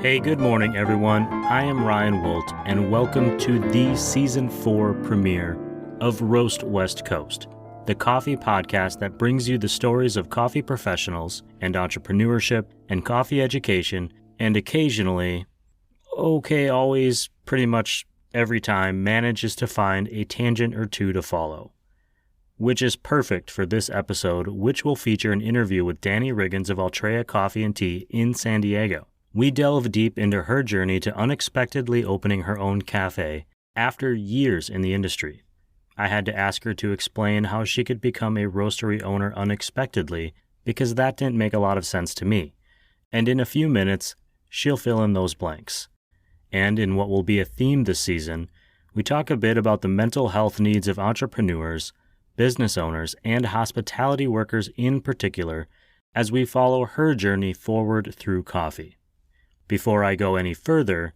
Hey, good morning, everyone. I am Ryan Wolt, and welcome to the Season 4 premiere of Roast West Coast, the coffee podcast that brings you the stories of coffee professionals and entrepreneurship and coffee education, and occasionally, always, pretty much every time, manages to find a tangent or two to follow. Which is perfect for this episode, which will feature an interview with Dani Riggins of Ultreya Coffee Tea in San Diego. We delve deep into her journey to unexpectedly opening her own cafe after years in the industry. I had to ask her to explain how she could become a roastery owner unexpectedly because that didn't make a lot of sense to me. And in a few minutes, she'll fill in those blanks. And in what will be a theme this season, we talk a bit about the mental health needs of entrepreneurs, business owners, and hospitality workers in particular as we follow her journey forward through coffee. Before I go any further,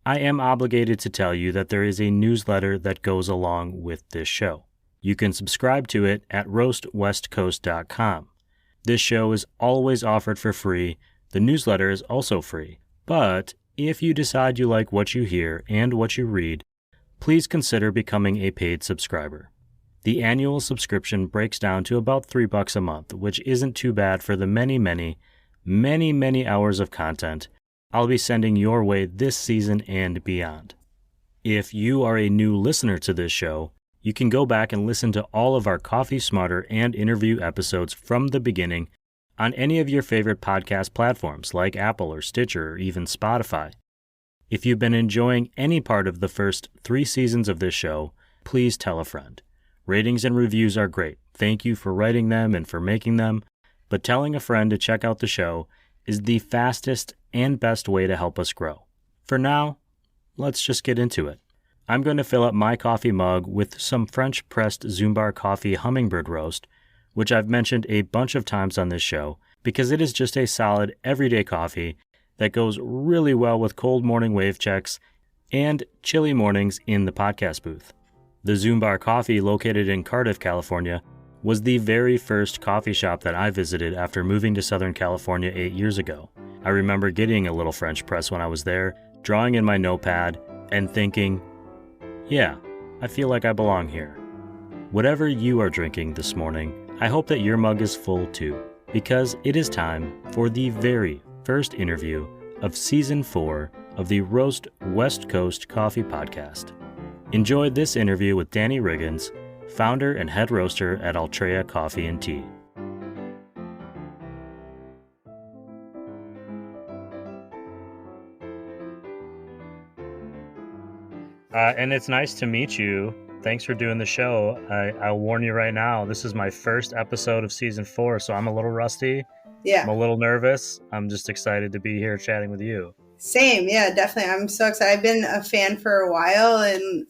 I am obligated to tell you that there is a newsletter that goes along with this show. You can subscribe to it at roastwestcoast.com. This show is always offered for free. The newsletter is also free. But if you decide you like what you hear and what you read, please consider becoming a paid subscriber. The annual subscription breaks down to about $3 a month, which isn't too bad for the many hours of content I'll be sending your way this season and beyond. If you are a new listener to this show, you can go back and listen to all of our Coffee Smarter and interview episodes from the beginning on any of your favorite podcast platforms like Apple or Stitcher or even Spotify. If you've been enjoying any part of the first 3 seasons of this show, please tell a friend. Ratings and reviews are great. Thank you for writing them and for making them, but telling a friend to check out the show is the fastest and best way to help us grow. For now, let's just get into it. I'm going to fill up my coffee mug with some French-pressed Zumbar Coffee Hummingbird Roast, which I've mentioned a bunch of times on this show because it is just a solid everyday coffee that goes really well with cold morning wave checks and chilly mornings in the podcast booth. The Zumbar Coffee, located in Cardiff, California, was the very first coffee shop that I visited after moving to Southern California 8 years ago. I remember getting a little French press when I was there, drawing in my notepad, and thinking, yeah, I feel like I belong here. Whatever you are drinking this morning, I hope that your mug is full too, because it is time for the very first interview of Season 4 of the Roast West Coast Coffee Podcast. Enjoy this interview with Dani Riggins, founder and head roaster at Ultreya Coffee Tea. And it's nice to meet you. Thanks for doing the show. I'll warn you right now, this is my first episode of Season 4, so I'm a little rusty. Yeah. I'm a little nervous. I'm just excited to be here chatting with you. Same. Yeah, definitely. I'm so excited. I've been a fan for a while, and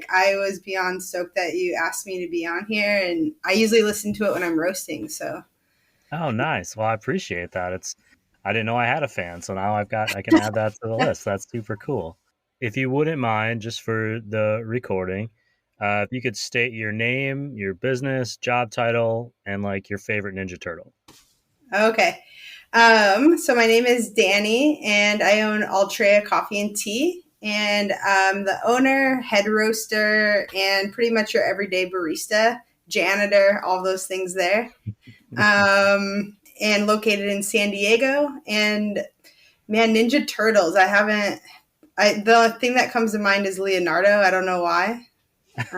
I was beyond stoked that you asked me to be on here, and I usually listen to it when I'm roasting, so. Oh, nice. Well, I appreciate that. I didn't know I had a fan, so now I can add that to the list. That's super cool. If you wouldn't mind, just for the recording, if you could state your name, your business, job title, and your favorite Ninja Turtle. Okay. So my name is Dani, and I own Ultreya Coffee Tea, and I'm the owner, head roaster, and pretty much your everyday barista, janitor, all those things there. And located in San Diego. And man, Ninja Turtles, the thing that comes to mind is Leonardo. I don't know why. It's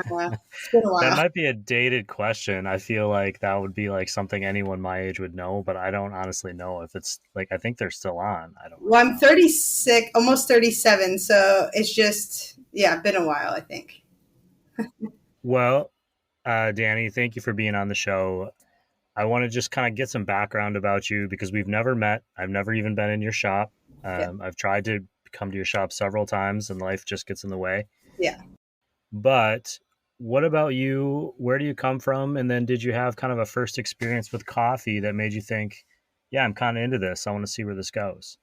been a while. That might be a dated question. I feel like that would be something anyone my age would know, but I don't honestly know if it's I think they're still on. I don't know. Well, I'm 36, almost 37, so it's just, been a while, I think. Well, Dani, thank you for being on the show. I want to just kind of get some background about you because we've never met. I've never even been in your shop. I've tried to come to your shop several times and life just gets in the way. Yeah. But what about you? Where do you come from? And then did you have kind of a first experience with coffee that made you think, yeah, I'm kind of into this. I want to see where this goes.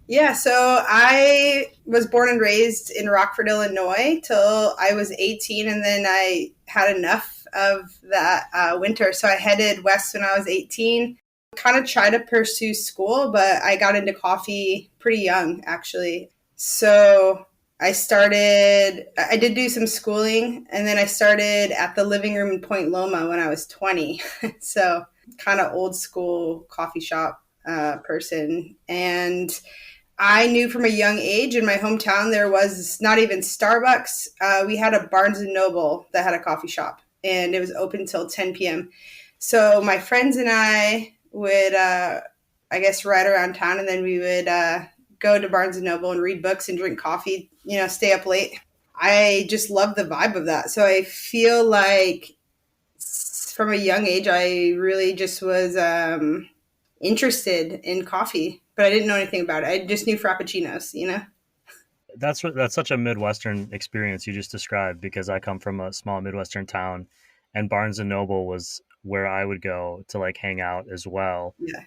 Yeah, so I was born and raised in Rockford, Illinois till I was 18, and then I had enough of that winter. So I headed west when I was 18, Kind of tried to pursue school, but I got into coffee pretty young, actually. So I did do some schooling, and then I started at the living room in Point Loma when I was 20. So kind of old school coffee shop person. And I knew from a young age in my hometown there was not even Starbucks. We had a Barnes and Noble that had a coffee shop, and it was open until 10 p.m. So my friends and I would, I guess, ride around town, and then we would go to Barnes and Noble and read books and drink coffee. Stay up late. I just love the vibe of that. So I feel like from a young age, I really just was interested in coffee, but I didn't know anything about it. I just knew frappuccinos. That's such a Midwestern experience you just described, because I come from a small Midwestern town, and Barnes and Noble was where I would go to like hang out as well Yeah.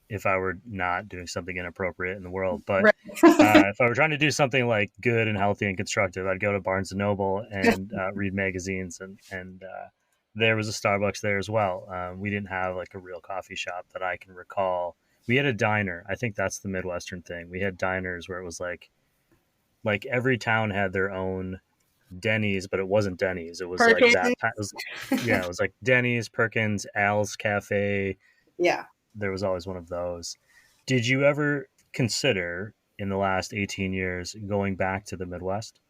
if I were not doing something inappropriate in the world. But Right. if I were trying to do something like good and healthy and constructive, I'd go to Barnes and Noble and read magazines, and there was a Starbucks there as well. We didn't have like a real coffee shop that I can recall. We had a diner. I think that's the Midwestern thing. We had diners where it was like every town had their own Denny's, but it wasn't Denny's. It was like Perkins. Zap. It was like Denny's, Perkins, Al's Cafe. Yeah. There was always one of those. Did you ever consider in the last 18 years going back to the Midwest?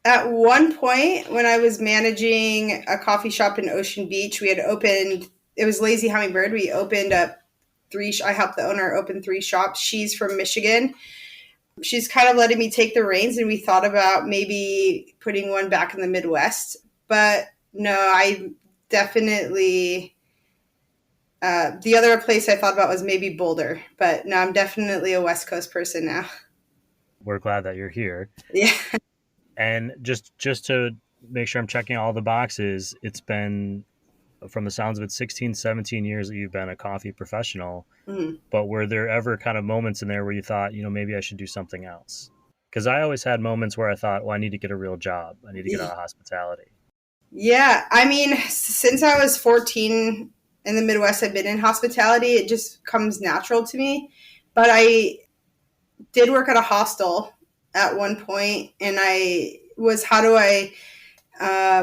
At one point, when I was managing a coffee shop in Ocean Beach, we had opened, it was Lazy Hummingbird. We opened up I helped the owner open 3 shops. She's from Michigan. She's kind of letting me take the reins, and we thought about maybe putting one back in the Midwest. But no, I definitely, the other place I thought about was maybe Boulder. But no, I'm definitely a West Coast person now. We're glad that you're here. Yeah. And just to make sure I'm checking all the boxes, it's been, from the sounds of it, 16, 17 years that you've been a coffee professional. Mm-hmm. But were there ever kind of moments in there where you thought, maybe I should do something else? Because I always had moments where I thought, well, I need to get a real job. I need to get out of hospitality. Yeah. I mean, since I was 14 in the Midwest, I've been in hospitality. It just comes natural to me. But I did work at a hostel at one point, and how do I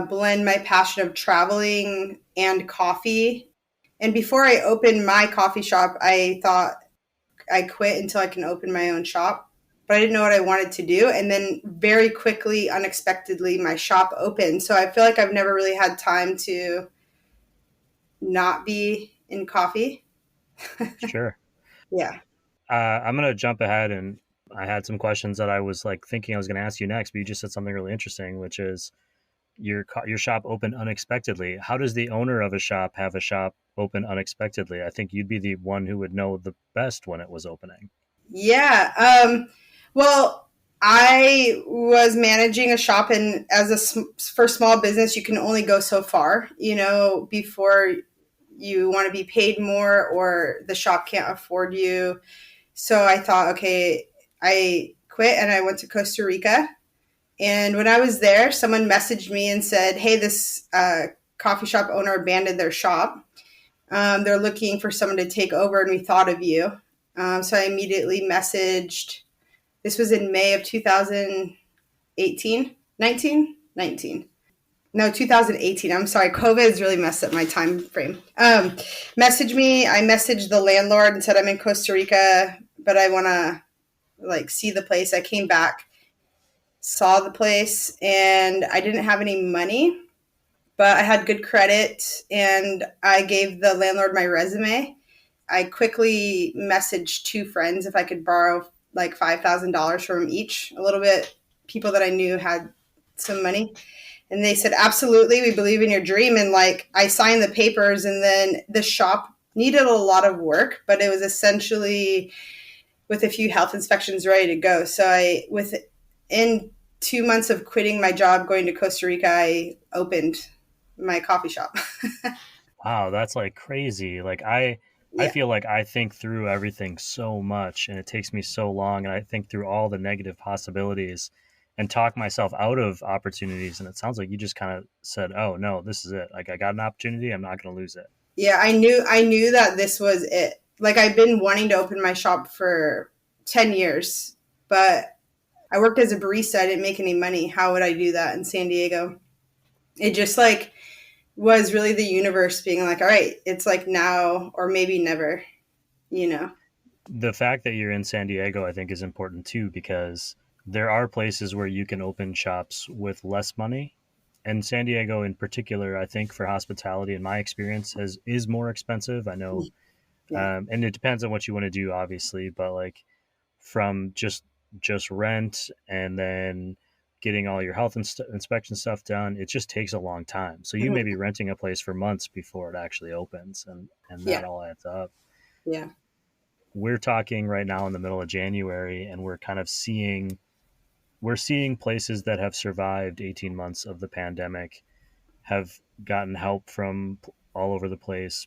blend my passion of traveling and coffee? And before I opened my coffee shop, I thought I quit until I can open my own shop, but I didn't know what I wanted to do. And then very quickly, unexpectedly, my shop opened. So I feel like I've never really had time to not be in coffee. Sure. Yeah. I'm going to jump ahead, and I had some questions that I was like thinking I was going to ask you next, but you just said something really interesting, which is your shop opened unexpectedly. How does the owner of a shop have a shop open unexpectedly? I think you'd be the one who would know the best when it was opening. Yeah. Well, I was managing a shop, and for small business, you can only go so far, before you want to be paid more or the shop can't afford you. So I thought, okay, I quit and I went to Costa Rica. And when I was there, someone messaged me and said, hey, this coffee shop owner abandoned their shop. They're looking for someone to take over, and we thought of you. So I immediately messaged. This was in May of 2018, 19? No, 2018. I'm sorry. COVID has really messed up my time frame. Message me. I messaged the landlord and said, I'm in Costa Rica, but I want to see the place. I came back, saw the place, and I didn't have any money, but I had good credit, and I gave the landlord my resume. I quickly messaged 2 friends if I could borrow like $5,000 from each, a little bit, people that I knew had some money. And they said, absolutely, we believe in your dream. And I signed the papers, and then the shop needed a lot of work, but it was essentially with a few health inspections ready to go. So within 2 months of quitting my job, going to Costa Rica, I opened my coffee shop. Wow, that's like crazy. I feel like I think through everything so much, and it takes me so long, and I think through all the negative possibilities and talk myself out of opportunities. And it sounds like you just kind of said, oh no, this is it. Like, I got an opportunity, I'm not going to lose it. Yeah, I knew that this was it. Like I've been wanting to open my shop for 10 years, but I worked as a barista. I didn't make any money. How would I do that in San Diego? It just like was really the universe being like, all right, it's like now or maybe never, you know. The fact that you're in San Diego, I think, is important too, because there are places where you can open shops with less money. And San Diego, in particular, I think for hospitality, in my experience, is more expensive. I know, Yeah. and it depends on what you want to do, obviously. But like from just rent and then getting all your health inspection stuff done, it just takes a long time. So you may Mhm. be renting a place for months before it actually opens, and that Yeah. all adds up. Yeah. We're talking right now in the middle of January, and we're kind of seeing places that have survived 18 months of the pandemic, have gotten help from all over the place,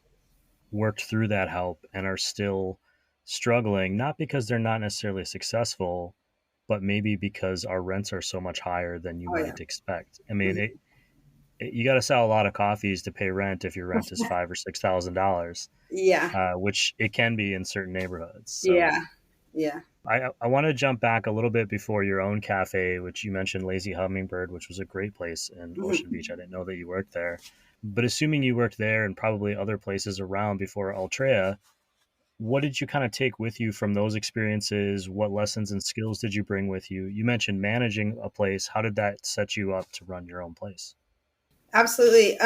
worked through that help, and are still struggling, not because they're not necessarily successful, but maybe because our rents are so much higher than you Oh yeah. might expect. I mean, Mhm. you got to sell a lot of coffees to pay rent if your rent is $5,000 or $6,000, Yeah. which it can be in certain neighborhoods. So Yeah. Yeah. I want to jump back a little bit before your own cafe, which you mentioned, Lazy Hummingbird, which was a great place in Ocean Mhm. Beach. I didn't know that you worked there. But assuming you worked there and probably other places around before Ultreya, what did you kind of take with you from those experiences? What lessons and skills did you bring with you? You mentioned managing a place. How did that set you up to run your own place? Absolutely.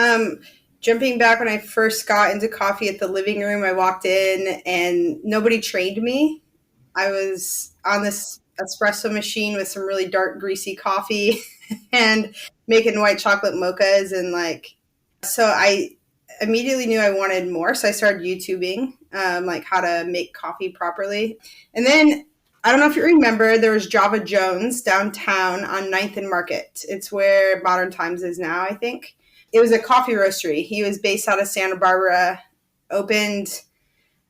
Jumping back when I first got into coffee at the living room, I walked in and nobody trained me. I was on this espresso machine with some really dark, greasy coffee and making white chocolate mochas. And like, so I immediately knew I wanted more. So I started YouTubing, like how to make coffee properly. And then I don't know if you remember, there was Java Jones downtown on Ninth and Market. It's where Modern Times is now, I think. It was a coffee roastery. He was based out of Santa Barbara, opened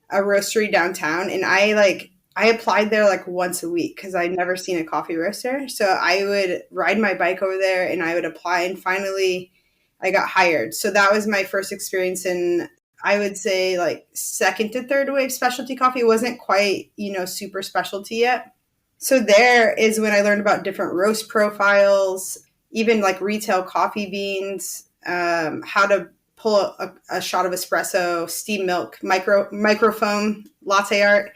a roastery downtown, and I applied there like once a week because I'd never seen a coffee roaster. So I would ride my bike over there and I would apply, and finally I got hired. So that was my first experience in, I would say, like second to third wave specialty coffee. It wasn't quite, super specialty yet. So there is when I learned about different roast profiles, even like retail coffee beans, how to pull a shot of espresso, steam milk, microfoam latte art.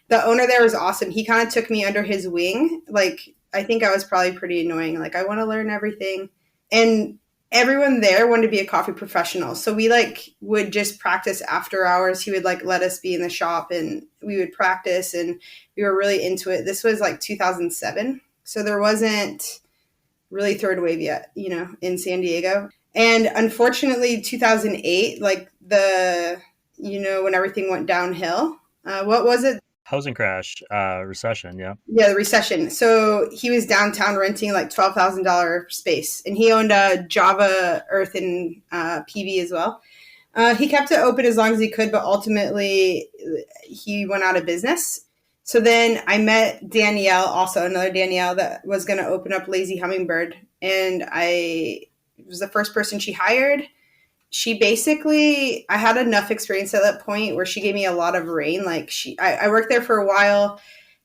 The owner there was awesome. He kind of took me under his wing. Like I think I was probably pretty annoying. Like I want to learn everything, and everyone there wanted to be a coffee professional. So we like would just practice after hours. He would like let us be in the shop and we would practice, and we were really into it. This was like 2007. So there wasn't really third wave yet, in San Diego. And unfortunately, 2008, like when everything went downhill, what was it? Housing crash, recession. Yeah. Yeah, the recession. So he was downtown renting like $12,000 space, and he owned a Java Earth and PV as well. He kept it open as long as he could, but ultimately he went out of business. So then I met Danielle, also another Danielle that was going to open up Lazy Hummingbird, and I was the first person she hired. She basically, I had enough experience at that point where she gave me a lot of reign. Like I worked there for a while,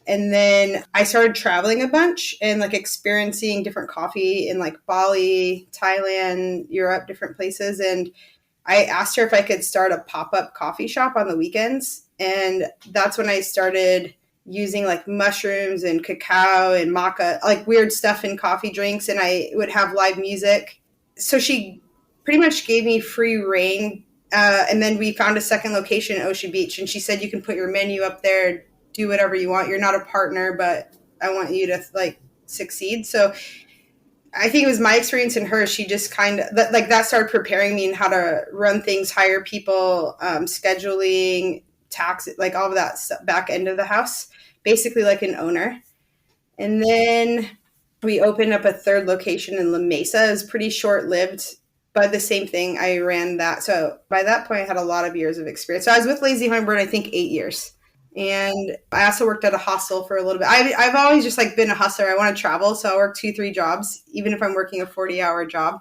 and then I started traveling a bunch and like experiencing different coffee in like Bali, Thailand, Europe, different places. And I asked her if I could start a pop up coffee shop on the weekends. And that's when I started using like mushrooms and cacao and maca, like weird stuff in coffee drinks. And I would have live music. So she pretty much gave me free reign. And then we found a second location in Ocean Beach. And she said, you can put your menu up there, do whatever you want. You're not a partner, but I want you to like succeed. So I think it was my experience and hers. She just kind of like that started preparing me in how to run things, hire people, scheduling, tax, like all of that stuff, back end of the house, basically like an owner. And then we opened up a third location in La Mesa. It was pretty short lived, but the same thing. I ran that. So by that point, I had a lot of years of experience. So I was with Lazy Hummingbird, I think 8 years. And I also worked at a hostel for a little bit. I've always just like been a hustler. I want to travel, so I work 2, 3 jobs, even if I'm working a 40-hour job.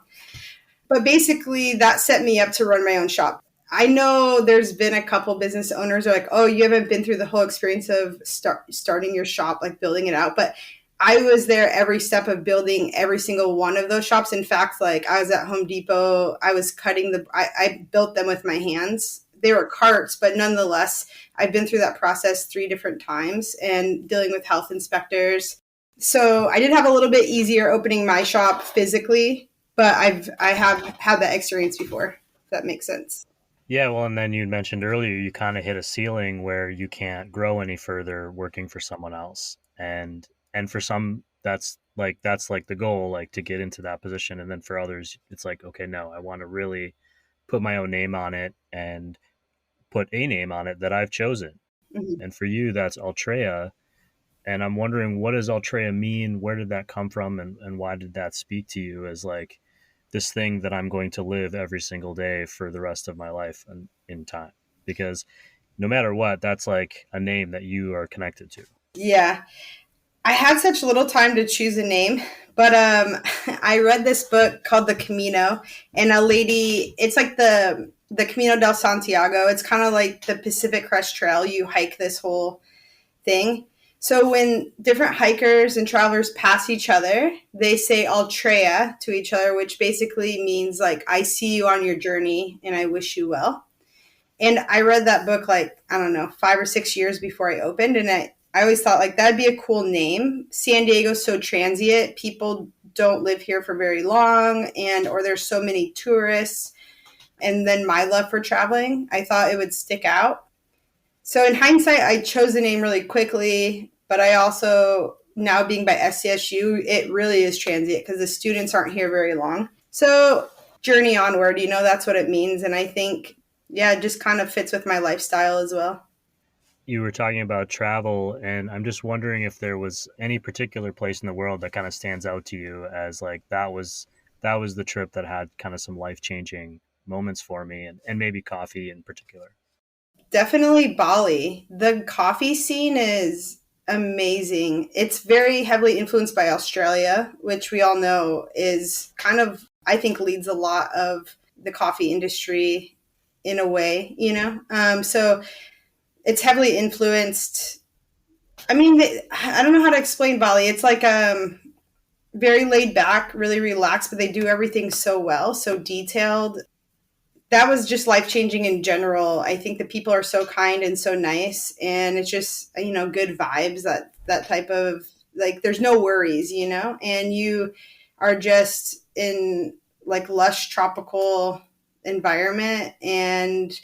But basically, that set me up to run my own shop. I know there's been a couple business owners who are like, oh, you haven't been through the whole experience of starting your shop, like building it out. But I was there every step of building every single one of those shops. In fact, like I was at Home Depot, I was I built them with my hands. They were carts, but nonetheless, I've been through that process 3 different times and dealing with health inspectors. So I did have a little bit easier opening my shop physically, but I have had that experience before, if that makes sense. Yeah, well, and then you mentioned earlier you kind of hit a ceiling where you can't grow any further working for someone else. And for some that's like the goal, like to get into that position. And then for others it's like, okay, no, I want to really put my own name on it and put a name on it that I've chosen. Mhm. And for you that's Ultreya. And I'm wondering, what does Ultreya mean? Where did that come from? And why did that speak to you as like this thing that I'm going to live every single day for the rest of my life and in time? Because no matter what, that's like a name that you are connected to. Yeah. I had such little time to choose a name, but I read this book called The Camino, and a lady. It's like the Camino del Santiago. It's kind of like the Pacific Crest Trail. You hike this whole thing. So when different hikers and travelers pass each other, they say Ultreya to each other, which basically means like I see you on your journey and I wish you well. And I read that book like, I don't know, 5 or 6 years before I opened. And I always thought like that'd be a cool name. San Diego's so transient. People don't live here for very long, and or there's so many tourists. And then my love for traveling, I thought it would stick out. So in hindsight, I chose the name really quickly, but I also, now being by SCSU, it really is transient because the students aren't here very long. So journey onward, that's what it means. And I think, yeah, it just kind of fits with my lifestyle as well. You were talking about travel, and I'm just wondering if there was any particular place in the world that kind of stands out to you as like that was the trip that had kind of some life changing moments for me, and maybe coffee in particular. Definitely Bali. The coffee scene is amazing. It's very heavily influenced by Australia, which we all know is kind of, I think, leads a lot of the coffee industry in a way. So it's heavily influenced. I mean, I don't know how to explain Bali. It's like very laid back, really relaxed, but they do everything so well, so detailed. That was just life changing in general. I think the people are so kind and so nice, and it's just good vibes. That type of, like, there's no worries, and you are just in like lush tropical environment, and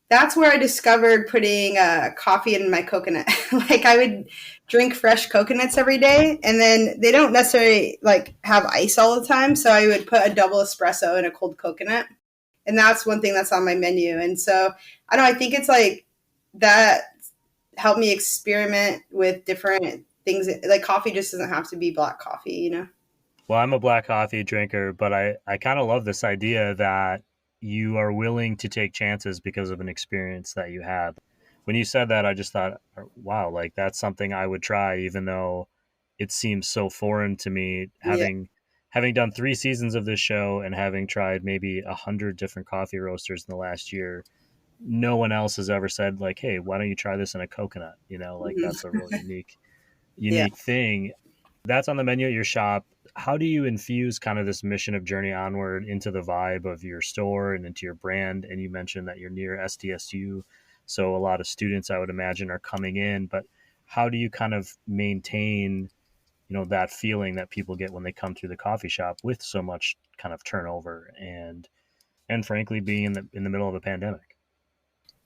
that's where I discovered putting coffee in my coconut. Like I would drink fresh coconuts every day, and then they don't necessarily like have ice all the time, so I would put a double espresso in a cold coconut, and that's one thing that's on my menu. And so I don't know, I think it's like that helped me experiment with different things. Like coffee just doesn't have to be black coffee. Well, I'm a black coffee drinker, but I kind of love this idea that you are willing to take chances because of an experience that you had. When you said that, I just thought, wow, like that's something I would try, even though it seems so foreign to me. Yeah. Having done 3 seasons of this show and having tried maybe 100 different coffee roasters in the last year, no one else has ever said like, "Hey, why don't you try this in a coconut?" Like Mhm. that's a really Yeah. unique thing. That's on the menu at your shop. How do you infuse kind of this mission of Journey Onward into the vibe of your store and into your brand? And you mentioned that you're near SDSU, so a lot of students, I would imagine, are coming in. But how do you kind of maintain, that feeling that people get when they come through the coffee shop with so much kind of turnover and frankly being in the middle of a pandemic?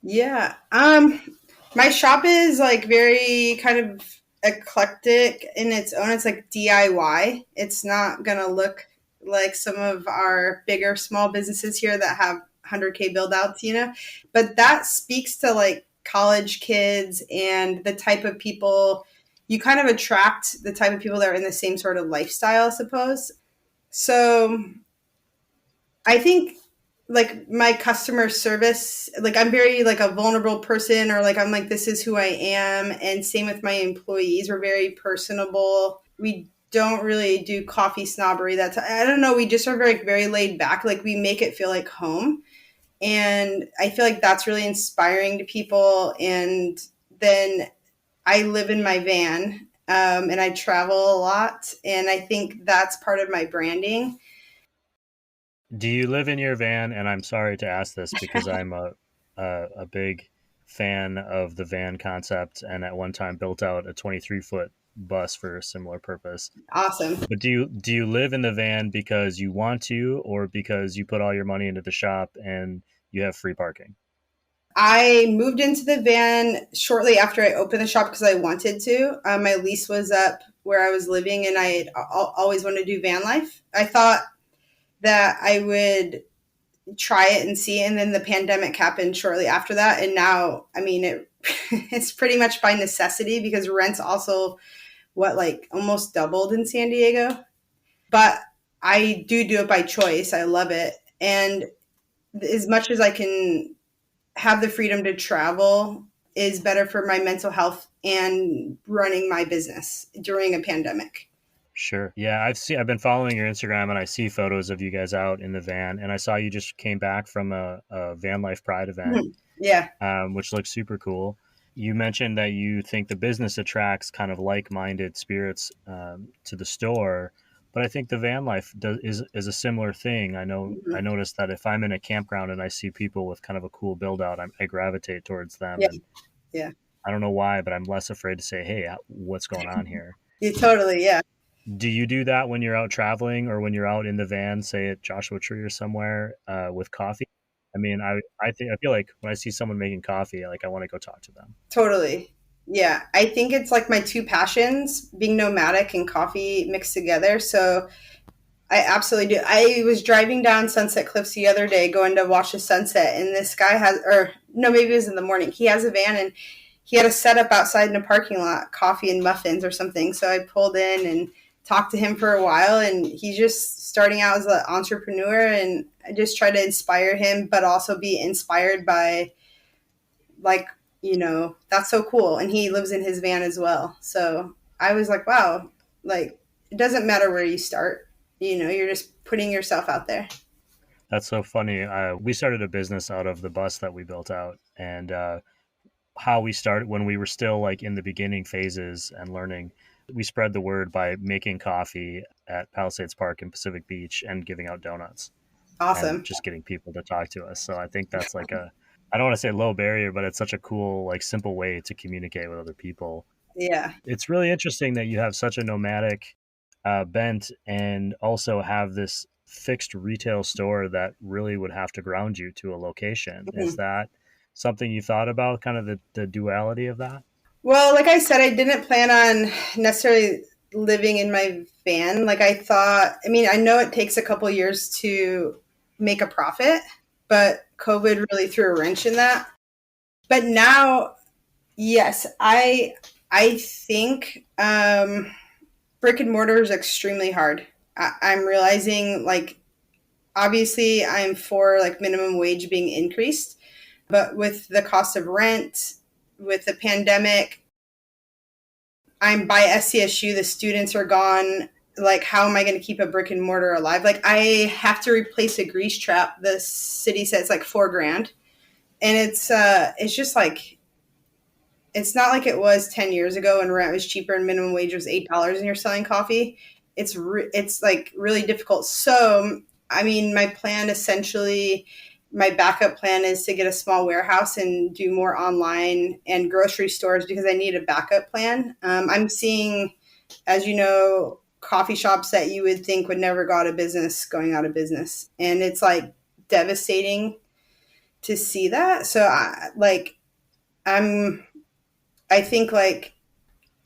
Yeah. My shop is like very kind of eclectic in its own. It's like DIY. It's not gonna look like some of our bigger small businesses here that have 100K build outs. But that speaks to like college kids and the type of people you kind of attract, the type of people that are in the same sort of lifestyle, I suppose. So I think like my customer service, like I'm very like a vulnerable person, or like I'm like this is who I am, and same with my employees. We're very personable. We don't really do coffee snobbery. That's, I don't know, we just are very very laid back. Like we make it feel like home. And I feel like that's really inspiring to people. And then I live in my van, and I travel a lot. And I think that's part of my branding. Do you live in your van? And I'm sorry to ask this because I'm a big fan of the van concept, and at one time built out a 23-foot bus for a similar purpose. Awesome. But do you live in the van because you want to, or because you put all your money into the shop and you have free parking? I moved into the van shortly after I opened the shop because I wanted to. My lease was up where I was living, and I had always wanted to do van life. I thought that I would try it and see, and then the pandemic happened shortly after that. And now, I mean, it's pretty much by necessity because rents also like almost doubled in San Diego. But I do it by choice. I love it, and as much as I can have the freedom to travel is better for my mental health and running my business during a pandemic. Sure. Yeah, I've been following your Instagram, and I see photos of you guys out in the van, and I saw you just came back from a Van Life Pride event, Mhm. Yeah. which looks super cool. You mentioned that you think the business attracts kind of like-minded spirits to the store, but I think the van life is a similar thing. I Mhm. noticed that if I'm in a campground and I see people with kind of a cool build out, I gravitate towards them, Yeah. and Yeah. I don't know why, but I'm less afraid to say, "Hey, what's going on here?" Yeah, totally. Yeah. Do you do that when you're out traveling or when you're out in the van, say at Joshua Tree or somewhere, with coffee? I mean, I feel like when I see someone making coffee, like I want to go talk to them. Totally. Yeah. I think it's like my two passions, being nomadic and coffee mixed together. So I absolutely do. I was driving down Sunset Cliffs the other day going to watch the sunset, and this guy has, or no, maybe it was in the morning. He has a van, and he had a setup outside in a parking lot, coffee and muffins or something. So I pulled in and talked to him for a while, and he's just starting out as an entrepreneur. And I just try to inspire him, but also be inspired by, like, that's so cool. And he lives in his van as well. So I was like, wow, like, it doesn't matter where you start. You're just putting yourself out there. That's so funny. We started a business out of the bus that we built out, and how we started when we were still like in the beginning phases and learning. We spread the word by making coffee at Palisades Park in Pacific Beach and giving out donuts and Awesome. just getting people to talk to us. So I think that's like I don't want to say low barrier, but it's such a cool, like simple way to communicate with other people. Yeah. It's really interesting that you have such a nomadic bent and also have this fixed retail store that really would have to ground you to a location. Is Mhm. that something you thought about, kind of the duality of that? Well, like I said, I didn't plan on necessarily living in my van. Like I thought, I mean, I know it takes a couple years to make a profit, but COVID really threw a wrench in that. But now, yes, I think brick and mortar is extremely hard. I'm realizing, like, obviously I'm for like minimum wage being increased, but with the cost of rent, with the pandemic, I'm by SCSU, the students are gone. Like, how am I going to keep a brick and mortar alive? Like, I have to replace a grease trap. The city says it's like $4,000, and it's just like, it's not like it was 10 years ago when rent was cheaper and minimum wage was $8 and you're selling coffee. It's like really difficult. So, I mean, my backup plan is to get a small warehouse and do more online and grocery stores because I need a backup plan. I'm seeing, as you know, coffee shops that you would think would never go out of business going out of business. And it's like devastating to see that. So I'm I think, like,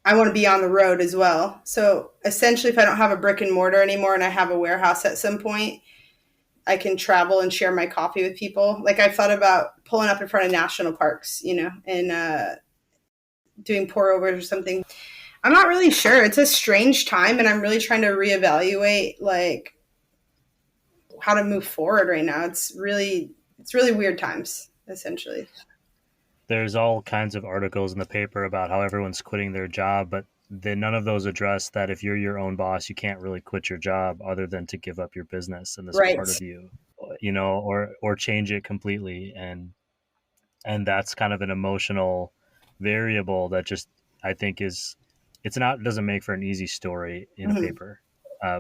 I want to be on the road as well. So essentially, if I don't have a brick and mortar anymore and I have a warehouse at some point, I can travel and share my coffee with people. Like, I've thought about pulling up in front of national parks, and doing pour overs or something. I'm not really sure. It's a strange time, and I'm really trying to reevaluate, like, how to move forward right now. It's really weird times, essentially. There's all kinds of articles in the paper about how everyone's quitting their job, but then none of those address that if you're your own boss, you can't really quit your job other than to give up your business and this Right. part of you. or change it completely. And that's kind of an emotional variable that just, I think, is, it's not, doesn't make for an easy story in a Mhm. paper,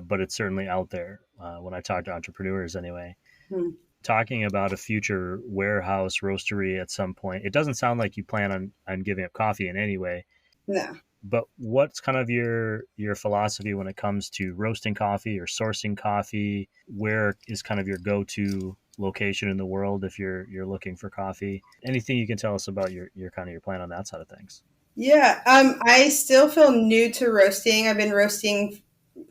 but it's certainly out there when I talk to entrepreneurs anyway. Mhm. Talking about a future warehouse roastery at some point, it doesn't sound like you plan on giving up coffee in any way. No. But what's kind of your philosophy when it comes to roasting coffee or sourcing coffee? Where is kind of your go-to location in the world if you're looking for coffee? Anything you can tell us about your kind of your plan on that side of things? Yeah, I still feel new to roasting. I've been roasting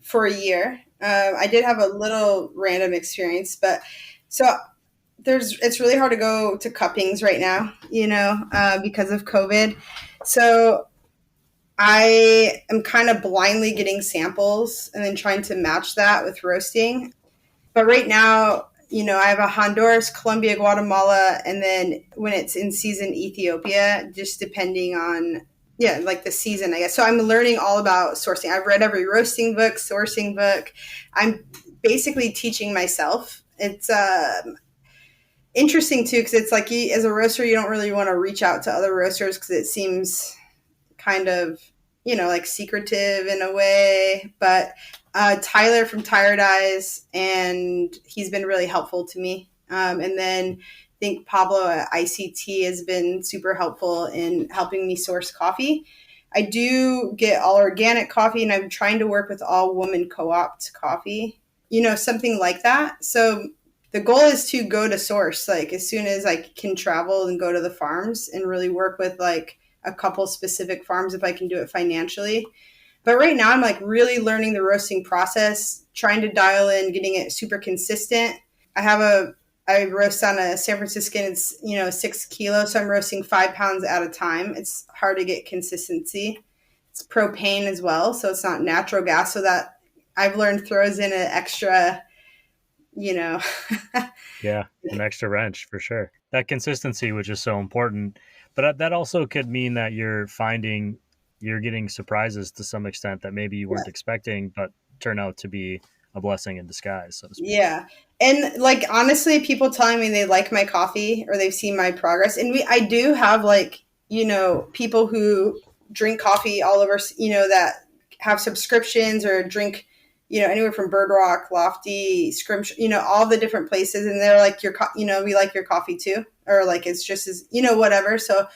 for a year. I did have a little random experience, but so it's really hard to go to cuppings right now, because of COVID. So I am kind of blindly getting samples and then trying to match that with roasting. But right now, I have a Honduras, Colombia, Guatemala, and then when it's in season, Ethiopia, just depending on, yeah, like the season, I guess. So I'm learning all about sourcing. I've read every roasting book, sourcing book. I'm basically teaching myself. It's interesting too, because it's like as a roaster, you don't really want to reach out to other roasters because it seems kind of, like secretive in a way. But Tyler from Tired Eyes, and he's been really helpful to me. And then I think Pablo at ICT has been super helpful in helping me source coffee. I do get all organic coffee, and I'm trying to work with all woman co-opt coffee, something like that. So the goal is to go to source, like as soon as I can travel and go to the farms and really work with like a couple specific farms if I can do it financially. But right now I'm like really learning the roasting process, trying to dial in, getting it super consistent. I roast on a San Franciscan, it's 6 kilos, so I'm roasting 5 pounds at a time. It's hard to get consistency. It's propane as well, so it's not natural gas. So that I've learned throws in an extra, you know, Yeah, an extra wrench for sure. That consistency, which is so important, but that also could mean that you're getting surprises to some extent that maybe you weren't expecting, but turn out to be a blessing in disguise, so to speak. Yeah. And like honestly, people telling me they like my coffee or they've seen my progress. And I do have like, people who drink coffee all over, that have subscriptions or drink, anywhere from Bird Rock, Lofty, Scrimsh, all the different places. And they're like, we like your coffee too. Or like, it's just as, whatever. So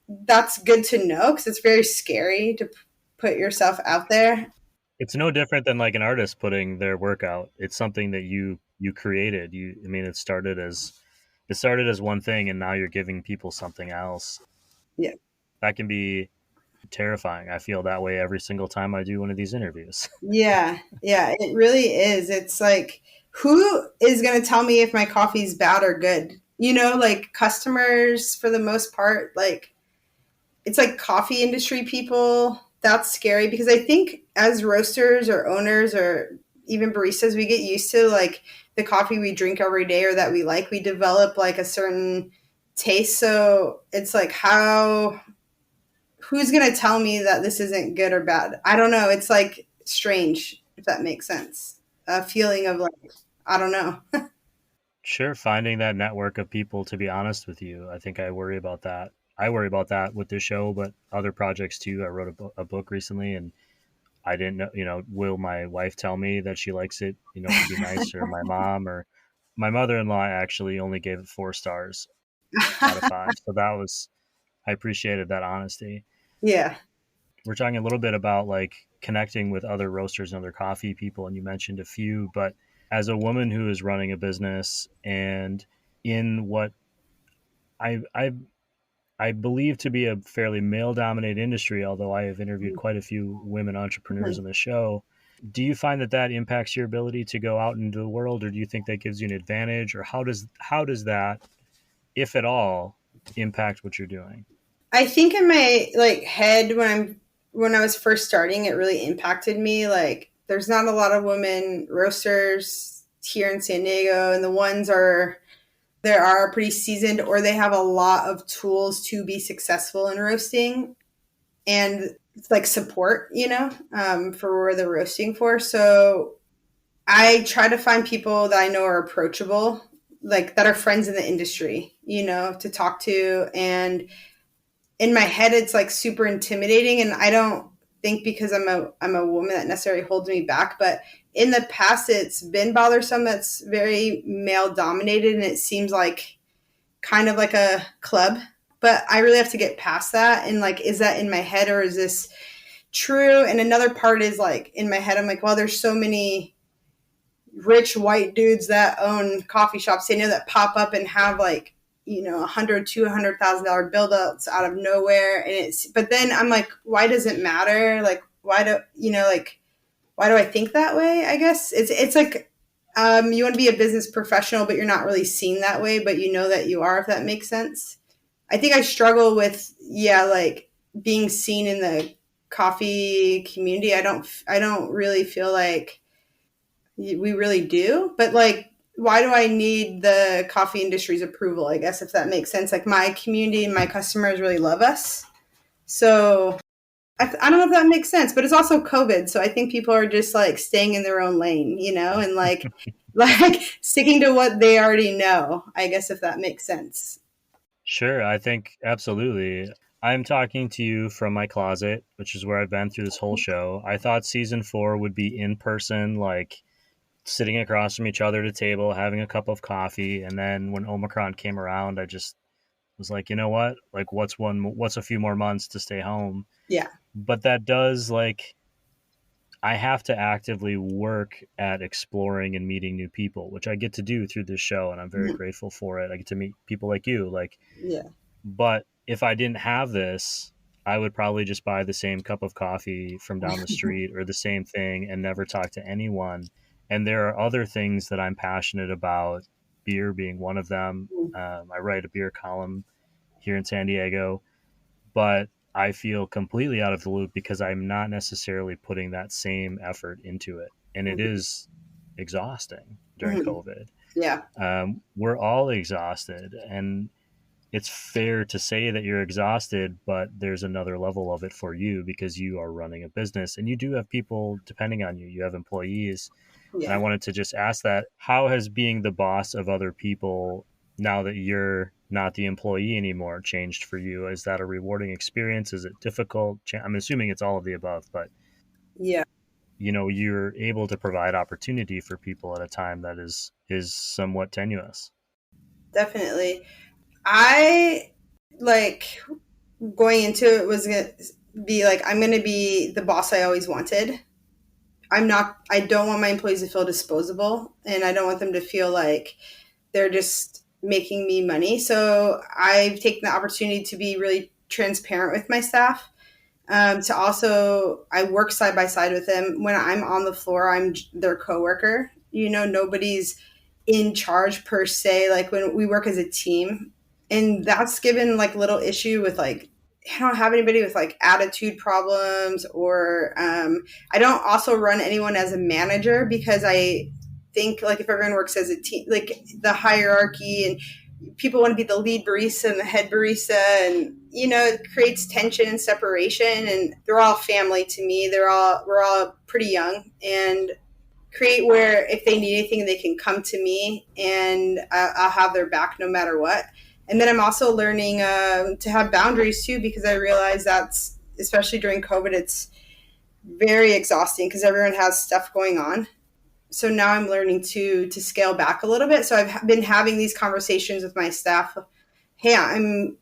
that's good to know because it's very scary to put yourself out there. It's no different than like an artist putting their work out. It's something that you created. I mean, it started as one thing, and now you're giving people something else. Yeah. That can be terrifying. I feel that way every single time I do one of these interviews. Yeah, yeah, it really is. It's like, who is going to tell me if my coffee's bad or good? Like customers for the most part, like it's like coffee industry people. That's scary because I think as roasters or owners or even baristas, we get used to like the coffee we drink every day or that we like. We develop like a certain taste. So it's like, who's going to tell me that this isn't good or bad? I don't know. It's like strange, if that makes sense. A feeling of like, I don't know. Sure, finding that network of people, to be honest with you. I think I worry about that. I worry about that with this show, but other projects too. I wrote a book recently, and I didn't know, will my wife tell me that she likes it, to be nice, or my mom, or my mother-in-law actually only gave it 4 stars out of 5. So I appreciated that honesty. Yeah. We're talking a little bit about like connecting with other roasters and other coffee people, and you mentioned a few, but as a woman who is running a business and in what I I I believe to be a fairly male dominated industry, although I have interviewed quite a few women entrepreneurs Mhm. on the show. Do you find that impacts your ability to go out into the world, or do you think that gives you an advantage, or how does that, if at all, impact what you're doing? I think in my like head when I was first starting, it really impacted me. Like there's not a lot of women roasters here in San Diego, and the ones there are pretty seasoned or they have a lot of tools to be successful in roasting and it's like support, for where they're roasting for. So I try to find people that I know are approachable, like that are friends in the industry, to talk to. And in my head, it's like super intimidating. And I don't think because I'm a woman that necessarily holds me back, but in the past, it's been bothersome. That's very male dominated. And it seems like kind of like a club, but I really have to get past that. And like, is that in my head or is this true? And another part is like in my head, I'm like, well, there's so many rich white dudes that own coffee shops, that pop up and have like, $100,000, $200,000 build-ups out of nowhere. But then I'm like, why does it matter? Like, why do I think that way? I guess it's like, you want to be a business professional, but you're not really seen that way, but you know that you are, if that makes sense. I think I struggle with, like being seen in the coffee community. I don't really feel like we really do, but like, why do I need the coffee industry's approval? I guess if that makes sense. Like my community and my customers really love us. So I don't know if that makes sense, but it's also COVID. So I think people are just like staying in their own lane, and like, like sticking to what they already know, I guess, if that makes sense. Sure, I think absolutely. I'm talking to you from my closet, which is where I've been through this whole show. I thought season 4 would be in person, like sitting across from each other at a table, having a cup of coffee. And then when Omicron came around, I just was like, you know what? Like, what's a few more months to stay home? Yeah. But that does, like, I have to actively work at exploring and meeting new people, which I get to do through this show. And I'm very Mhm. grateful for it. I get to meet people like you. Like, Yeah. but if I didn't have this, I would probably just buy the same cup of coffee from down the street or the same thing and never talk to anyone. And there are other things that I'm passionate about, beer being one of them. I write a beer column here in San Diego, but I feel completely out of the loop because I'm not necessarily putting that same effort into it. And it is exhausting during Mhm. COVID. Yeah. We're all exhausted. And it's fair to say that you're exhausted, but there's another level of it for you because you are running a business and you do have people depending on you. You have employees. And I Yeah. wanted to just ask that how has being the boss of other people now that you're not the employee anymore changed for you? Is that a rewarding experience? Is it difficult? I'm assuming it's all of the above, but Yeah. you're able to provide opportunity for people at a time that is somewhat tenuous. Definitely. I like going into it was gonna be like, I'm gonna be the boss I always wanted. I don't want my employees to feel disposable, and I don't want them to feel like they're just making me money. So I've taken the opportunity to be really transparent with my staff. To also, I work side by side with them. When I'm on the floor, I'm their coworker. Nobody's in charge per se. Like when we work as a team, and that's given like little issue with like, I don't have anybody with like attitude problems, or I don't also run anyone as a manager because I think like if everyone works as a team, like the hierarchy and people want to be the lead barista and the head barista, and it creates tension and separation. And they're all family to me. We're all pretty young, and create where if they need anything they can come to me, and I'll have their back no matter what. And then I'm also learning to have boundaries too, because I realize that's, especially during COVID, it's very exhausting because everyone has stuff going on. So now I'm learning to scale back a little bit. So I've been having these conversations with my staff. Hey, I'm,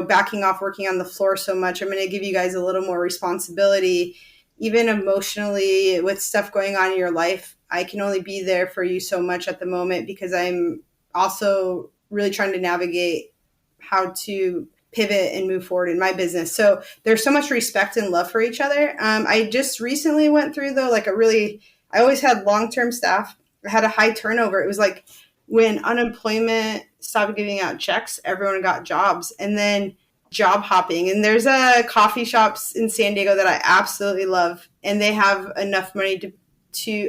backing off working on the floor so much. I'm going to give you guys a little more responsibility, even emotionally, with stuff going on in your life. I can only be there for you so much at the moment because I'm also really trying to navigate how to pivot and move forward in my business. So there's so much respect and love for each other. I just recently went through though, like I always had long-term staff. I had a high turnover. It was like when unemployment stopped giving out checks, everyone got jobs, and then job hopping. And there's a coffee shops in San Diego that I absolutely love, and they have enough money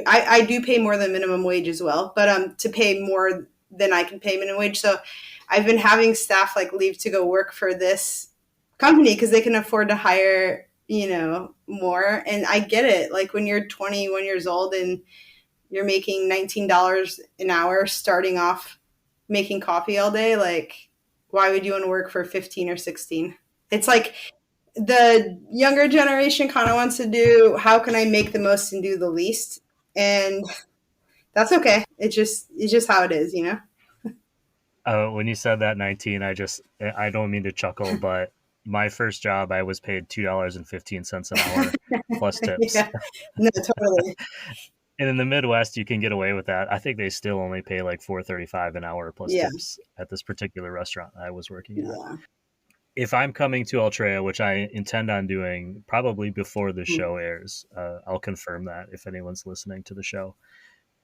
I do pay more than minimum wage as well, but to pay more than I can pay minimum wage. So I've been having staff like leave to go work for this company because they can afford to hire, more. And I get it. Like when you're 21 years old and you're making $19 an hour starting off making coffee all day, like why would you want to work for 15 or 16? It's like the younger generation kind of wants to do how can I make the most and do the least, and that's okay. It's just how it is, you know. When you said that 19, I don't mean to chuckle, but my first job, I was paid $2.15 an hour plus tips. Yeah, no, totally. And in the Midwest, you can get away with that. I think they still only pay like $4.35 an hour plus Yeah, tips at this particular restaurant I was working at. yeah. If I'm coming to Ultreya, which I intend on doing probably before the show airs, I'll confirm that if anyone's listening to the show.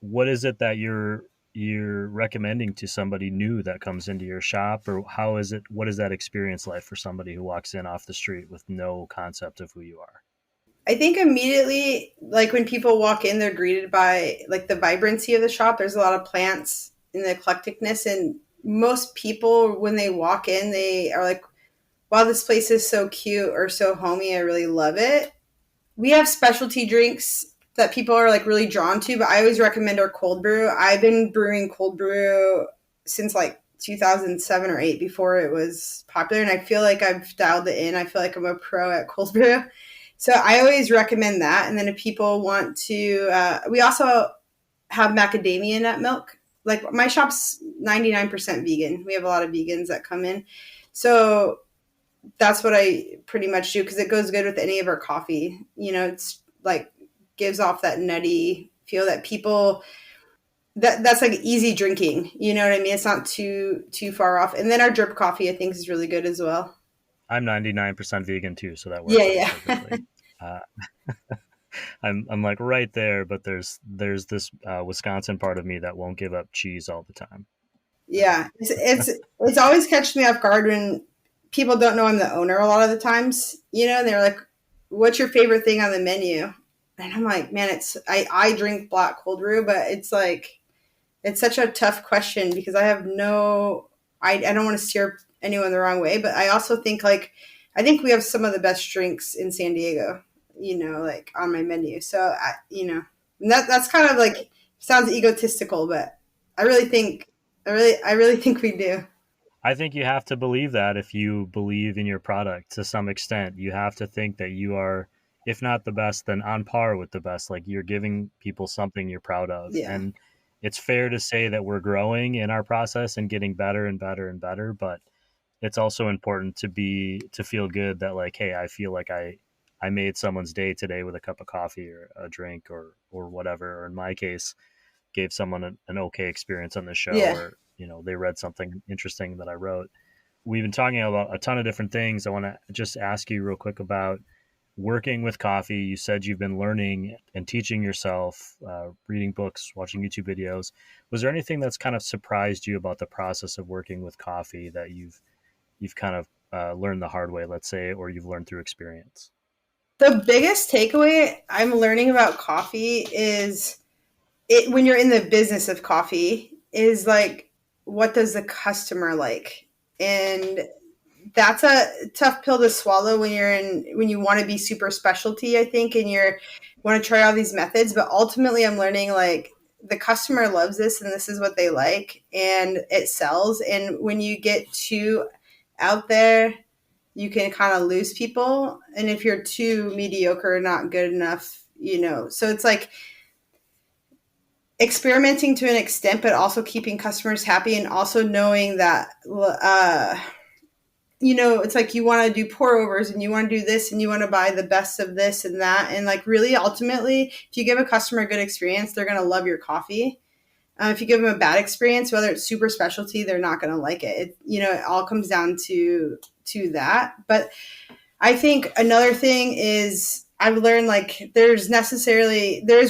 What is it that you're recommending to somebody new that comes into your shop, or what is that experience like for somebody who walks in off the street with no concept of who you are? I think immediately, like when people walk in, they're greeted by like the vibrancy of the shop. There's a lot of plants and the eclecticness, and most people when they walk in, they are like, "Wow, this place is so cute or so homey. I really love it." We have specialty drinks that people are like really drawn to, but I always recommend our cold brew. I've been brewing cold brew since like 2007 or 8 before it was popular, and I feel like I've dialed it in. I feel like I'm a pro at cold brew. So I always recommend that. And then if people want to, we also have macadamia nut milk. Like my shop's 99% vegan. We have a lot of vegans that come in. So that's what I pretty much do because it goes good with any of our coffee. You know, it's like gives off that nutty feel that people that's like easy drinking. You know what I mean? It's not too far off. And then our drip coffee I think is really good as well. I'm 99% vegan too, so that Yeah, works out yeah. perfectly. Uh, I'm like right there, but there's this Wisconsin part of me that won't give up cheese all the time. Yeah, it's always catches me off guard when people don't know I'm the owner a lot of the times, you know, and they're like, "What's your favorite thing on the menu?" And I'm like, "Man, it's I drink black cold brew, but it's like it's such a tough question because I have no I don't want to steer anyone the wrong way, but I also think like I think we have some of the best drinks in San Diego, you know, like on my menu. So you know, and that's kind of like sounds egotistical, but I really think I really think we do. I think you have to believe that if you believe in your product to some extent. You have to think that you are, if not the best, then on par with the best. Like you're giving people something you're proud of. Yeah. And it's fair to say that we're growing in our process and getting better and better and better, but it's also important to feel good that like, hey, I feel like I made someone's day today with a cup of coffee or a drink or whatever, or in my case, gave someone an okay experience on the show, Yeah. or they read something interesting that I wrote. We've been talking about a ton of different things. I want to just ask you real quick about working with coffee. You said you've been learning and teaching yourself, reading books, watching YouTube videos. Was there anything that's kind of surprised you about the process of working with coffee that you've kind of learned the hard way, let's say, or you've learned through experience? The biggest takeaway I'm learning about coffee is it when you're in the business of coffee is like what does the customer like? And that's a tough pill to swallow when you want to be super specialty, I think, and you want to try all these methods, but ultimately I'm learning like the customer loves this and this is what they like and it sells, and when you get too out there you can kind of lose people, and if you're too mediocre or not good enough, you know, so it's like experimenting to an extent but also keeping customers happy and also knowing that you know, it's like you want to do pour overs and you want to do this and you want to buy the best of this and that. And like really, ultimately, if you give a customer a good experience, they're going to love your coffee. If you give them a bad experience, whether it's super specialty, they're not going to like it. You know, it all comes down to that. But I think another thing is I've learned like there's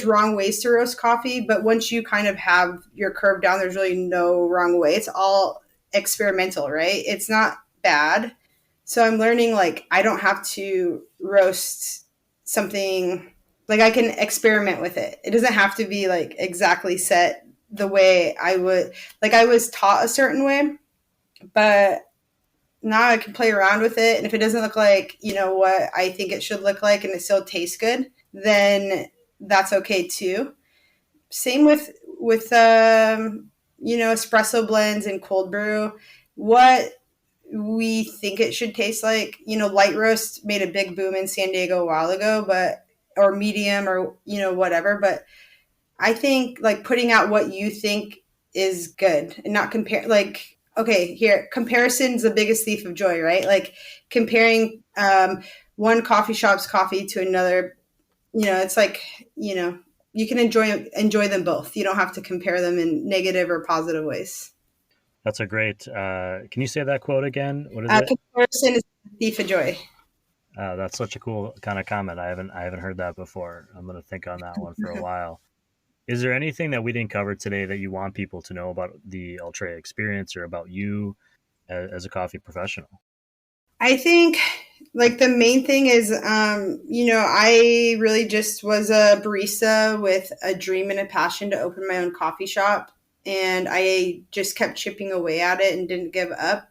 wrong ways to roast coffee, but once you kind of have your curve down, there's really no wrong way. It's all experimental, right? It's not bad. So I'm learning like I don't have to roast something, like I can experiment with it. It doesn't have to be like exactly set the way I would, like I was taught a certain way, but now I can play around with it. And if it doesn't look like, you know, what I think it should look like and it still tastes good, then that's okay too. same with espresso blends and cold brew. What we think it should taste like. Light roast made a big boom in San Diego a while ago, or medium, or whatever. But I think like putting out what you think is good and not compare. Like, okay, here, comparison's the biggest thief of joy, right? Like comparing one coffee shop's coffee to another. It's like, you can enjoy them both. You don't have to compare them in negative or positive ways. That's a great. Can you say that quote again? What is it? Comparison is the thief of joy. That's such a cool kind of comment. I haven't heard that before. I'm going to think on that one for a while. Is there anything that we didn't cover today that you want people to know about the Ultreya experience or about you as a coffee professional? I think like the main thing is, I really just was a barista with a dream and a passion to open my own coffee shop. And I just kept chipping away at it and didn't give up.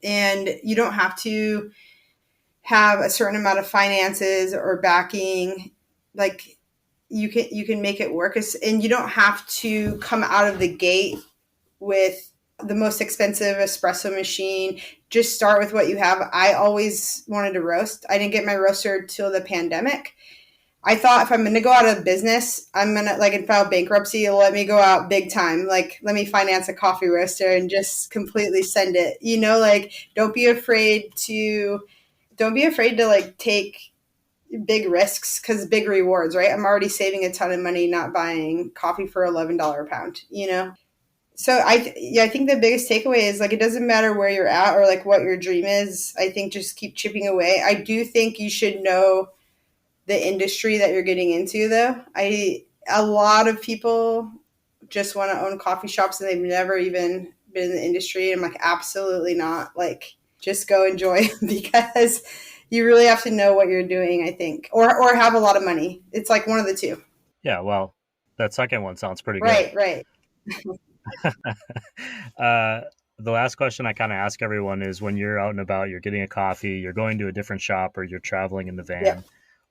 And you don't have to have a certain amount of finances or backing. Like you can make it work. And you don't have to come out of the gate with the most expensive espresso machine. Just start with what you have. I always wanted to roast. I didn't get my roaster till the pandemic. I thought if I'm going to go out of business, I'm going to and file bankruptcy. Let me go out big time. Like, let me finance a coffee roaster and just completely send it. Don't be afraid to like take big risks, because big rewards, right? I'm already saving a ton of money not buying coffee for $11 a pound, So I think the biggest takeaway is like, it doesn't matter where you're at or like what your dream is. I think just keep chipping away. I do think you should know the industry that you're getting into, though. A lot of people just want to own coffee shops and they've never even been in the industry. I'm like, absolutely not. Like, just go enjoy because you really have to know what you're doing, I think, or have a lot of money. It's like one of the two. Yeah, well, that second one sounds pretty good. Right. The last question I kind of ask everyone is, when you're out and about, you're getting a coffee, you're going to a different shop, or you're traveling in the van. Yeah.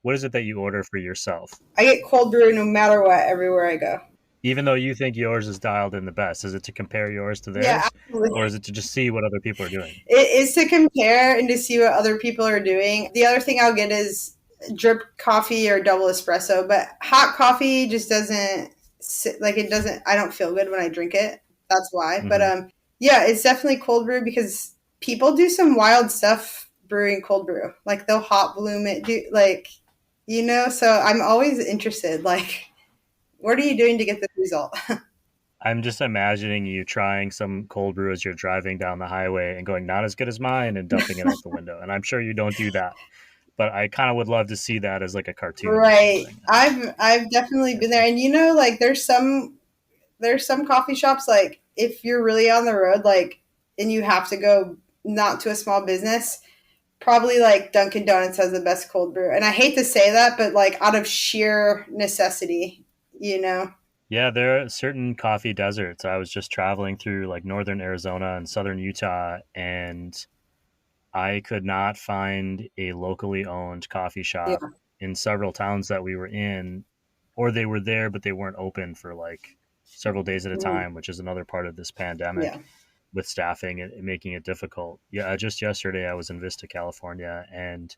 What is it that you order for yourself? I get cold brew no matter what, everywhere I go. Even though you think yours is dialed in the best, is it to compare yours to theirs? Yeah, absolutely. Or is it to just see what other people are doing? It is to compare and to see what other people are doing. The other thing I'll get is drip coffee or double espresso, but hot coffee just doesn't I don't feel good when I drink it. That's why. Mm-hmm. But yeah, it's definitely cold brew, because people do some wild stuff brewing cold brew. Like they'll hot bloom it, so I'm always interested, like, what are you doing to get this result? I'm just imagining you trying some cold brew as you're driving down the highway and going, not as good as mine, and dumping it out the window. And I'm sure you don't do that, but I kind of would love to see that as like a cartoon. Right. I've definitely been there. And like there's some coffee shops, like if you're really on the road, like, and you have to go not to a small business, probably like Dunkin' Donuts has the best cold brew. And I hate to say that, but like out of sheer necessity, Yeah, there are certain coffee deserts. I was just traveling through like northern Arizona and southern Utah, and I could not find a locally owned coffee shop in several towns that we were in, or they were there, but they weren't open for like several days at a time, which is another part of this pandemic with staffing and making it difficult. Yeah, just yesterday I was in Vista, California, and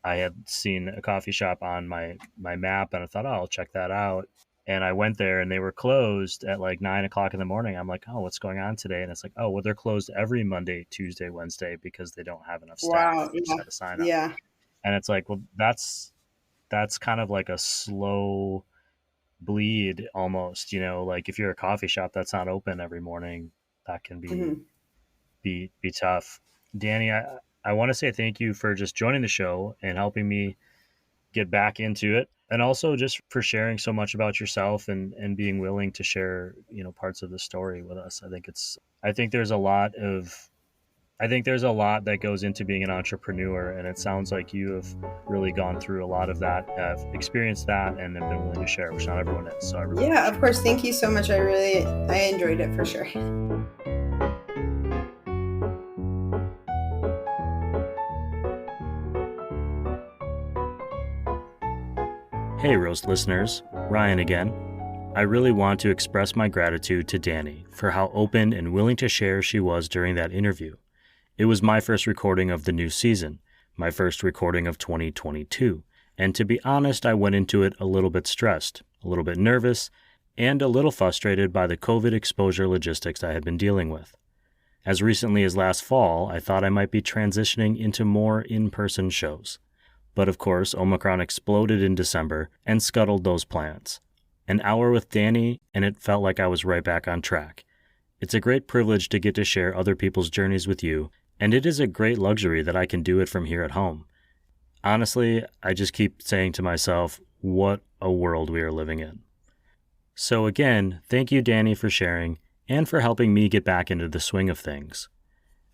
I had seen a coffee shop on my map, and I thought, oh, I'll check that out. And I went there and they were closed at like 9:00 in the morning. I'm like, oh, what's going on today? And it's like, oh, well, they're closed every Monday, Tuesday, Wednesday because they don't have enough staff. Wow. They just had to sign up. Yeah. And it's like, well, that's kind of like a slow bleed almost, like if you're a coffee shop that's not open every morning, that can be tough. Dani, I want to say thank you for just joining the show and helping me get back into it, and also just for sharing so much about yourself and being willing to share, parts of the story with us. I think there's a lot that goes into being an entrepreneur, and it sounds like you have really gone through a lot of that, have experienced that, and have been willing to share, which not everyone is. So I really of course. Thank you so much. I enjoyed it for sure. Hey, Roast listeners, Ryan again. I really want to express my gratitude to Dani for how open and willing to share she was during that interview. It was my first recording of the new season, my first recording of 2022, and to be honest, I went into it a little bit stressed, a little bit nervous, and a little frustrated by the COVID exposure logistics I had been dealing with. As recently as last fall, I thought I might be transitioning into more in-person shows. But of course, Omicron exploded in December and scuttled those plans. An hour with Dani, and it felt like I was right back on track. It's a great privilege to get to share other people's journeys with you, and it is a great luxury that I can do it from here at home. Honestly, I just keep saying to myself, what a world we are living in. So again, thank you, Dani, for sharing and for helping me get back into the swing of things.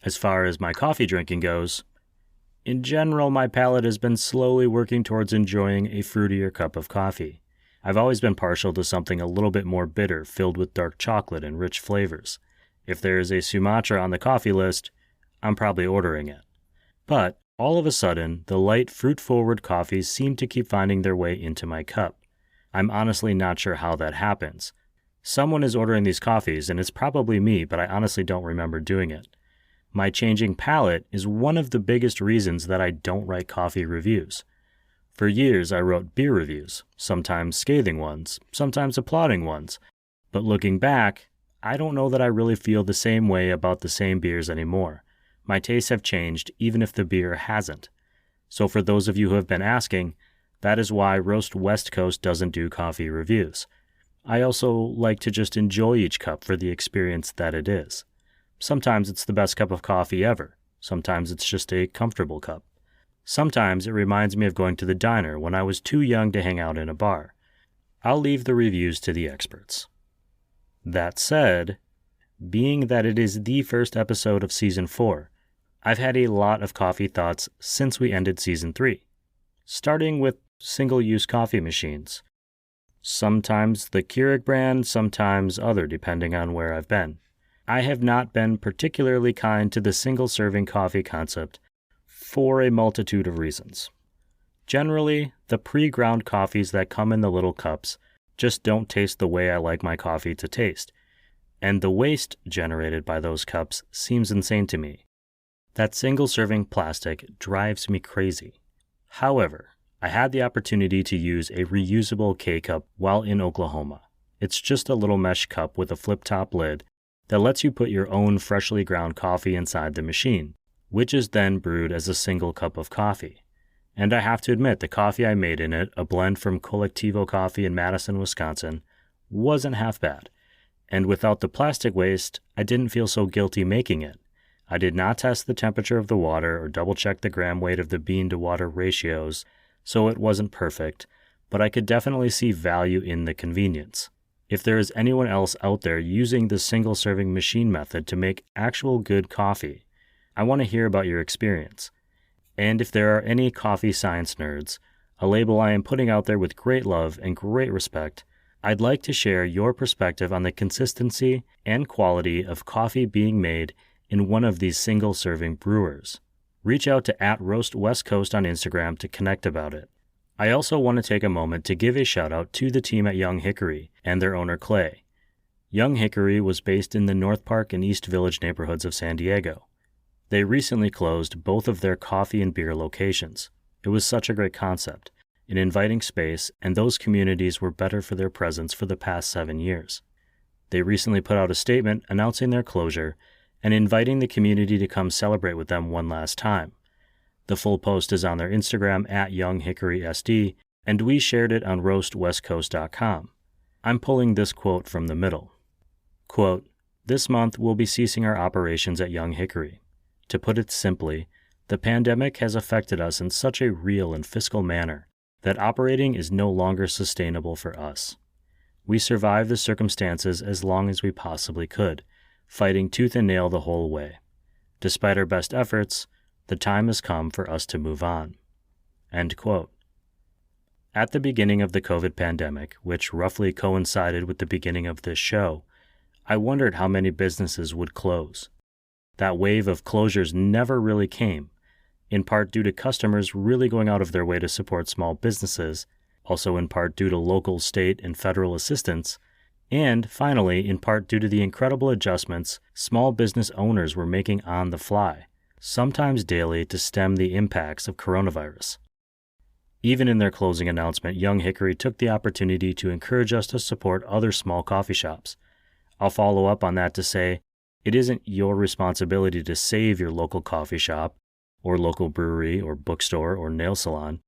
As far as my coffee drinking goes, in general, my palate has been slowly working towards enjoying a fruitier cup of coffee. I've always been partial to something a little bit more bitter, filled with dark chocolate and rich flavors. If there is a Sumatra on the coffee list, I'm probably ordering it. But all of a sudden, the light, fruit-forward coffees seem to keep finding their way into my cup. I'm honestly not sure how that happens. Someone is ordering these coffees, and it's probably me, but I honestly don't remember doing it. My changing palate is one of the biggest reasons that I don't write coffee reviews. For years, I wrote beer reviews, sometimes scathing ones, sometimes applauding ones. But looking back, I don't know that I really feel the same way about the same beers anymore. My tastes have changed, even if the beer hasn't. So for those of you who have been asking, that is why Roast West Coast doesn't do coffee reviews. I also like to just enjoy each cup for the experience that it is. Sometimes it's the best cup of coffee ever. Sometimes it's just a comfortable cup. Sometimes it reminds me of going to the diner when I was too young to hang out in a bar. I'll leave the reviews to the experts. That said, being that it is the first episode of Season 4, I've had a lot of coffee thoughts since we ended Season 3, starting with single-use coffee machines. Sometimes the Keurig brand, sometimes other, depending on where I've been. I have not been particularly kind to the single-serving coffee concept for a multitude of reasons. Generally, the pre-ground coffees that come in the little cups just don't taste the way I like my coffee to taste, and the waste generated by those cups seems insane to me. That single-serving plastic drives me crazy. However, I had the opportunity to use a reusable K-cup while in Oklahoma. It's just a little mesh cup with a flip-top lid that lets you put your own freshly ground coffee inside the machine, which is then brewed as a single cup of coffee. And I have to admit, the coffee I made in it, a blend from Collectivo Coffee in Madison, Wisconsin, wasn't half bad. And without the plastic waste, I didn't feel so guilty making it. I did not test the temperature of the water or double-check the gram weight of the bean-to-water ratios, so it wasn't perfect, but I could definitely see value in the convenience. If there is anyone else out there using the single-serving machine method to make actual good coffee, I want to hear about your experience. And if there are any coffee science nerds, a label I am putting out there with great love and great respect, I'd like to share your perspective on the consistency and quality of coffee being made in one of these single-serving brewers. Reach out to @RoastWestCoast on Instagram to connect about it. I also want to take a moment to give a shout-out to the team at Young Hickory and their owner Clay. Young Hickory was based in the North Park and East Village neighborhoods of San Diego. They recently closed both of their coffee and beer locations. It was such a great concept, an inviting space, and those communities were better for their presence for the past 7 years. They recently put out a statement announcing their closure and inviting the community to come celebrate with them one last time. The full post is on their Instagram @YoungHickorySD, and we shared it on roastwestcoast.com. I'm pulling this quote from the middle. Quote, "This month we'll be ceasing our operations at Young Hickory. To put it simply, the pandemic has affected us in such a real and fiscal manner that operating is no longer sustainable for us. We survived the circumstances as long as we possibly could, fighting tooth and nail the whole way. Despite our best efforts, the time has come for us to move on." End quote. At the beginning of the COVID pandemic, which roughly coincided with the beginning of this show, I wondered how many businesses would close. That wave of closures never really came, in part due to customers really going out of their way to support small businesses, also in part due to local, state, and federal assistance, And finally, in part due to the incredible adjustments small business owners were making on the fly, sometimes daily, to stem the impacts of coronavirus. Even in their closing announcement, Young Hickory took the opportunity to encourage us to support other small coffee shops. I'll follow up on that to say, it isn't your responsibility to save your local coffee shop, or local brewery, or bookstore, or nail salon.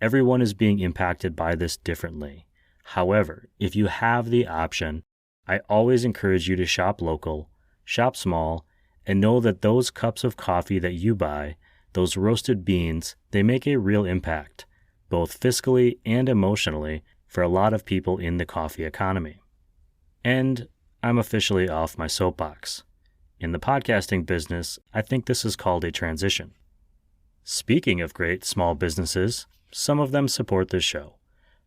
Everyone is being impacted by this differently. However, if you have the option, I always encourage you to shop local, shop small, and know that those cups of coffee that you buy, those roasted beans, they make a real impact, both fiscally and emotionally, for a lot of people in the coffee economy. And I'm officially off my soapbox. In the podcasting business, I think this is called a transition. Speaking of great small businesses, some of them support this show.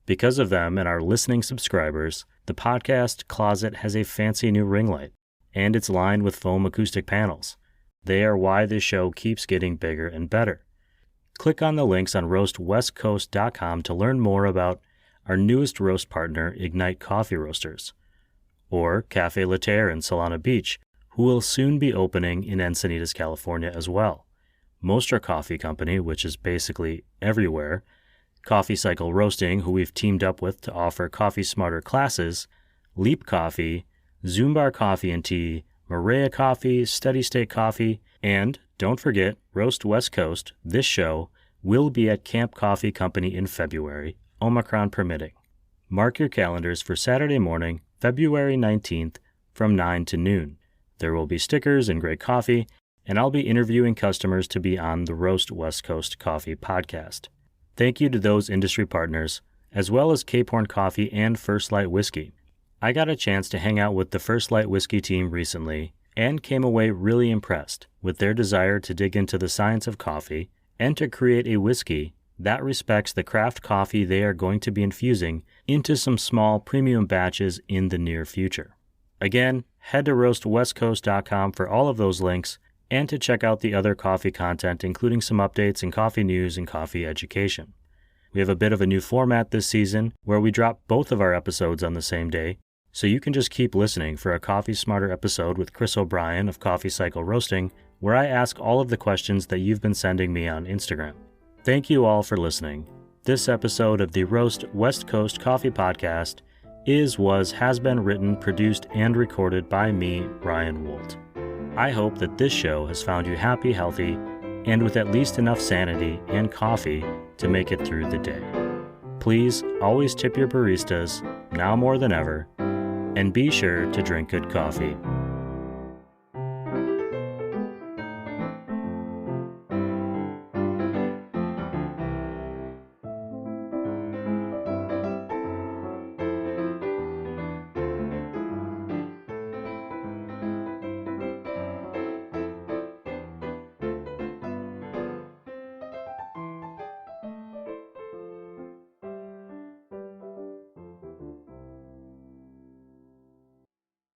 Because of them and our listening subscribers, the podcast closet has a fancy new ring light, and it's lined with foam acoustic panels. They are why this show keeps getting bigger and better. Click on the links on roastwestcoast.com to learn more about our newest roast partner, Ignite Coffee Roasters, or Cafe La Terre in Solana Beach, who will soon be opening in Encinitas, California as well. Mostra Coffee Company, which is basically everywhere, Coffee Cycle Roasting, who we've teamed up with to offer Coffee Smarter classes, Leap Coffee, Zumbar Coffee and Tea, Maria Coffee, Steady State Coffee, and, don't forget, Roast West Coast, this show, will be at Camp Coffee Company in February, Omicron permitting. Mark your calendars for Saturday morning, February 19th, from 9 to noon. There will be stickers and great coffee, and I'll be interviewing customers to be on the Roast West Coast Coffee podcast. Thank you to those industry partners, as well as Cape Horn Coffee and First Light Whiskey. I got a chance to hang out with the First Light Whiskey team recently and came away really impressed with their desire to dig into the science of coffee and to create a whiskey that respects the craft coffee they are going to be infusing into some small premium batches in the near future. Again, head to roastwestcoast.com for all of those links and to check out the other coffee content, including some updates in coffee news and coffee education. We have a bit of a new format this season where we drop both of our episodes on the same day, so you can just keep listening for a Coffee Smarter episode with Chris O'Brien of Coffee Cycle Roasting, where I ask all of the questions that you've been sending me on Instagram. Thank you all for listening. This episode of the Roast West Coast Coffee Podcast has been written, produced, and recorded by me, Ryan Wolt. I hope that this show has found you happy, healthy, and with at least enough sanity and coffee to make it through the day. Please always tip your baristas, now more than ever, and be sure to drink good coffee.